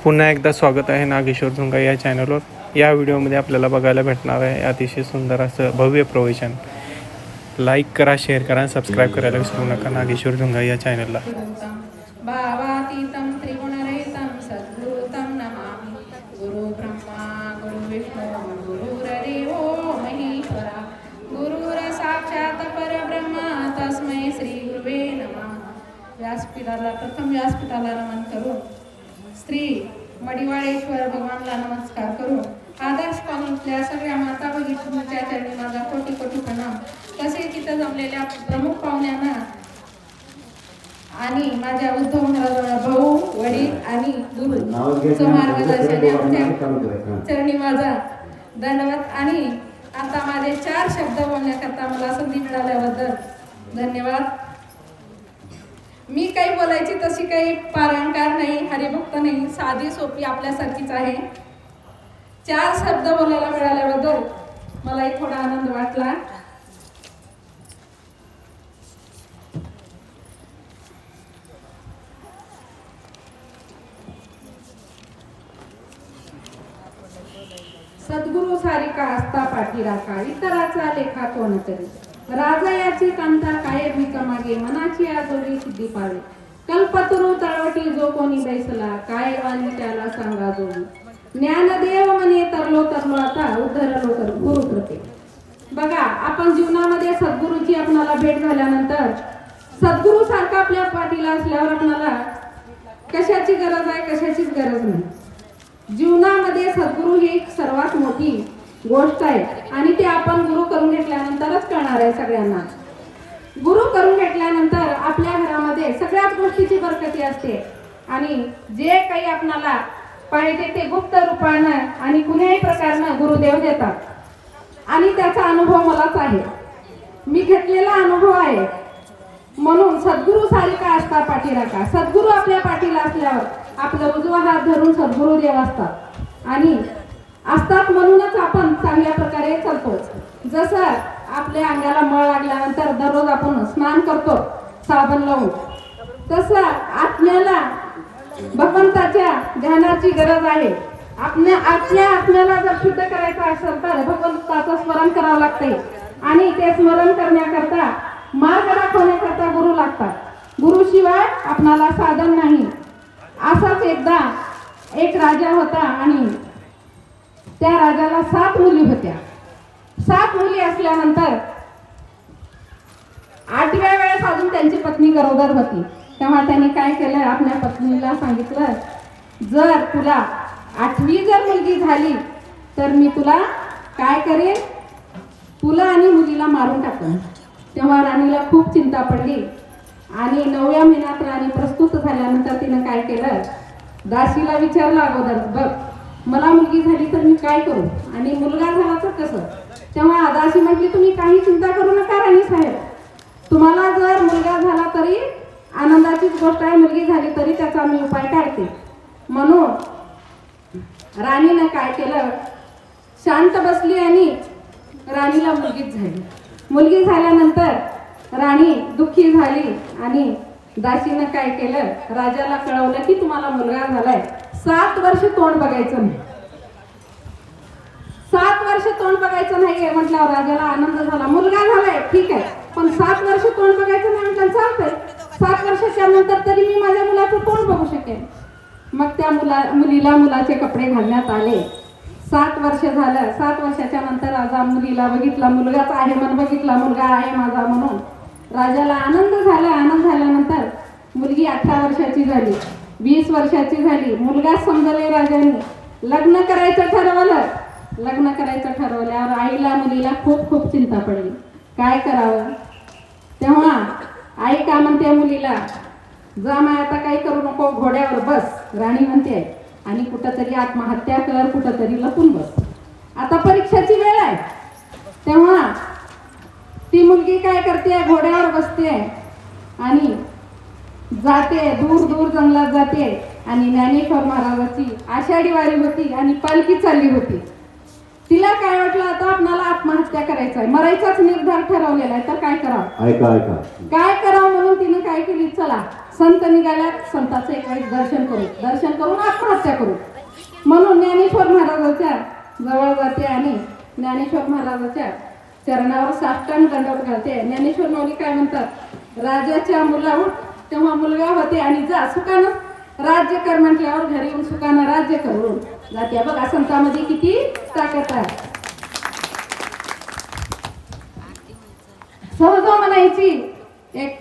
पुन्हा एकदा स्वागत आहे नागेश्वर झुंगा या चॅनलवर. या व्हिडिओमध्ये आपल्याला बघायला भेटणार आहे अतिशय सुंदर असं भव्य प्रवचन. लाईक करा, शेअर करा आणि सबस्क्राईब करायला विसरू नका नागेश्वर झुंगा या चॅनलला. भावातीतं त्रिगुणरहितं सद्गुरुतं नमामि. गुरु ब्रह्मा गुरु विष्णु गुरुर्देवो महेश्वरा. गुरुर साक्षात परब्रह्म तस्मै श्री गुरुवे नमः. व्यासपीठाला नमन करून श्री मडिवाळेश्वर भगवानला नमस्कार करून आदर्श कॉलनीतल्या सगळ्या माता भगिनींच्या चरणी माझा कोटी कोटी प्रणाम. तसेच तिथं जमलेल्या प्रमुख पाहुण्यांना आणि माझ्या उद्धव महाराज भाऊ, वडील आणि गुरु मार्गदर्शन चरणी माझा दंडवत. आणि आता माझे 4 शब्द बोलण्याकरता मला संधी मिळाल्याबद्दल धन्यवाद. मी काही बोलायची तशी काही पारंकार नाही, हरिभक्त नाही, साधी सोपी आपल्यासारखीच आहे. 4 शब्द बोलायला मिळाल्याबद्दल मलाही थोडा आनंद वाटला. सद्गुरु सारिका असता पाठीराखा, इतराचा लेखा कोण तरी. राजा याची कांता काय भीक मागे, मनाची आजोरी सिद्धी पावे. कल्पतरू तळवटी जो कोणी बैसला, काय वाणी त्याला सांगा जोडी. ज्ञानदेव म्हणे तरलो तरलो आता, उद्धरलो तर गुरु कृपे. बघा, आपण जीवनामध्ये सद्गुरूची आपणाला भेट झाल्यानंतर सद्गुरू सारखा आपल्या पाठीला असल्यावर आपणाला कशाची गरज आहे, कशाचीच गरज नाही. जीवनामध्ये सद्गुरू ही एक सर्वात मोठी गोष्ट आहे आणि ते आपण गुरु करून घेतल्यानंतरच कळणार आहे सगळ्यांना. गुरु करून घेतल्यानंतर आपल्या घरामध्ये सगळ्याच गोष्टीची बरकती असते आणि जे काही आपणाला पाहिजे ते गुप्त रूपानं आणि कुठल्याही प्रकारनं गुरुदेव देतात. आणि त्याचा अनुभव मलाच आहे, मी घेतलेला अनुभव आहे. म्हणून सद्गुरू सारिका असता पाठीराखा. सद्गुरू आपल्या पाठीला असल्यावर आपला उजवा हात धरून सद्गुरू देव असतात आणि असतात म्हणूनच आपण चांगल्या प्रकारे चालतो. जसं आपल्या अंगाला मळ लागल्यानंतर दररोज आपण स्नान करतो साबण लावून, तसं आत्म्याला भगवंताच्या ध्यानाची गरज आहे. आत्म्याला जर शुद्ध करायचं असेल तर भगवंताचं स्मरण करावं लागते आणि ते स्मरण करण्याकरता मार्ग दाखवण्याकरता गुरु लागतात. गुरुशिवाय आपणाला साधन नाही. असाच एकदा एक राजा होता आणि त्या राजाला 7 मुली होत्या. 7 मुली असल्यानंतर 8व्या वेळेस अजून त्यांची पत्नी गरोदर होती. तेव्हा त्यांनी काय केलं, आपल्या पत्नीला सांगितलं, जर तुला 8वी जर मुलगी झाली तर मी तुला काय करेन, तुला आणि मुलीला मारून टाकेन. तेव्हा राणीला खूप चिंता पडली आणि 9व्या महिन्यात राणी प्रस्तुत झाल्यानंतर तिनं काय केलं, दासीला विचारलं अगोदर, बघ मला मुलगी झाली तर मी काय करू आणि मुलगा झाला तर कसं. तेव्हा दासी म्हटली, तुम्ही काही चिंता करू नका राणी साहेब, तुम्हाला जर मुलगा झाला तरी आनंदाचीच गोष्ट आहे, मुलगी झाली तरी त्याचा मी उपाय काढते. म्हणून राणीनं काय केलं, शांत बसली आणि राणीला मुलगीच झाली. मुलगी झाल्यानंतर राणी दुःखी झाली आणि दासीनं काय केलं, राजाला कळवलं की तुम्हाला मुलगा झालाय, 7 वर्ष तोंड बघायचं नाही. 7 वर्ष तोंड बघायचं नाही म्हटल्यावर राजाला आनंद झाला. मुलगा झालाय ठीक आहे, पण 7 वर्ष तोंड बघायचं नाही म्हटलं चालतंय. 7 वर्षाच्या नंतर तरी मी माझ्या मुलाचं तोंड बघू शकेन. मग त्या मुलीला मुलाचे कपडे घालण्यात आले. 7 वर्ष झालं. 7 वर्षाच्या नंतर राजा मुलीला बघितला, मुलगाच आहे म्हणून बघितला, मुलगा आहे माझा म्हणून राजाला आनंद झाला. आनंद झाल्यानंतर मुलगी 18 वर्षाची झाली, 20 वर्षाची झाली. मुलगा समजले राजाने, लग्न करायचं ठरवलं. लग्न करायचं ठरवल्यावर आईला मुलीला खूप खूप चिंता पडली, काय करावं. तेव्हा आई का म्हणते मुलीला, जा माय आता काही करू नको, घोड्यावर बस, राणी म्हणते, आणि कुठंतरी आत्महत्या कर, कुठंतरी लपून बस, आता परीक्षेची वेळ आहे. तेव्हा ती मुलगी काय करते, घोड्यावर बसते आणि जाते, दूर दूर जंगलात जाते. आणि ज्ञानेश्वर महाराजाची आषाढी वारी होती आणि पालखी चालली होती. तिला काय वाटलं, आता आपणाला आत्महत्या करायचं आहे, मरायचाच निर्धार ठरवलेला आहे, तर काय करावं, काय करावं म्हणून तिने काय केली, चला संत निघाल्यात संताचं एक वेळेस दर्शन करून आत्महत्या करू म्हणून ज्ञानेश्वर महाराजाच्या जवळ जाते आणि ज्ञानेश्वर महाराजाच्या चरणावर साष्टांग दंडवत घालते. ज्ञानेश्वर माऊली काय म्हणतात, राजाच्या मुलावर तेव्हा मुलगा होते आणि जा सुखानं राज्य कर म्हटल्यावर घरी येऊन सुखानं राज्य करून जाते. बघा संतांमध्ये किती ताकद आहे. सहज म्हणायची एक